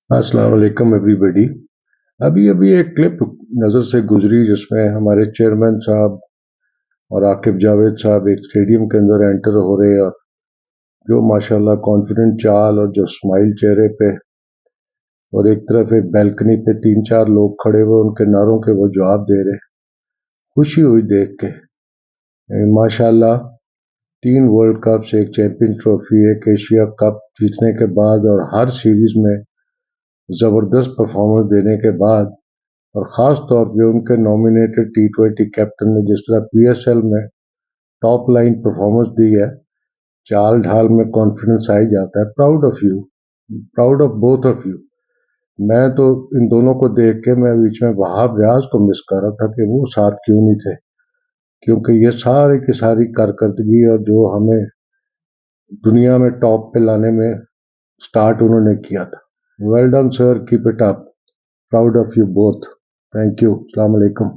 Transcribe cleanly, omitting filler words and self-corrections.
अस्सलाम वालेकुम एवरीबॉडी। अभी अभी एक क्लिप नज़र से गुजरी जिसमें हमारे चेयरमैन साहब और आकिब जावेद साहब एक स्टेडियम के अंदर एंटर हो रहे और जो माशाल्लाह कॉन्फिडेंट चाल और जो स्माइल चेहरे पे और एक तरफ एक बैल्कनी पे 3-4 लोग खड़े हुए उनके नारों के वो जवाब दे रहे। खुशी हुई देख के। माशाल्लाह 3 वर्ल्ड कप्स, एक चैंपियन ट्रॉफी, एक एशिया कप जीतने के बाद और हर सीरीज में ज़बरदस्त परफॉर्मेंस देने के बाद और ख़ास तौर पे उनके नॉमिनेटेड T20 कैप्टन ने जिस तरह PSL में टॉप लाइन परफॉर्मेंस दी है, चाल ढाल में कॉन्फिडेंस आ ही जाता है। Proud of you, proud of both of you. मैं तो इन दोनों को देख के मैं बीच में वहाब रियाज को मिस कर रहा था कि वो साथ क्यों नहीं थे, क्योंकि ये सारी की सारी कारकर्दगी और जो हमें दुनिया में टॉप पे लाने में स्टार्ट उन्होंने किया था। Well done sir, keep it up, proud of you both. Thank you, अस्सलाम वालेकुम।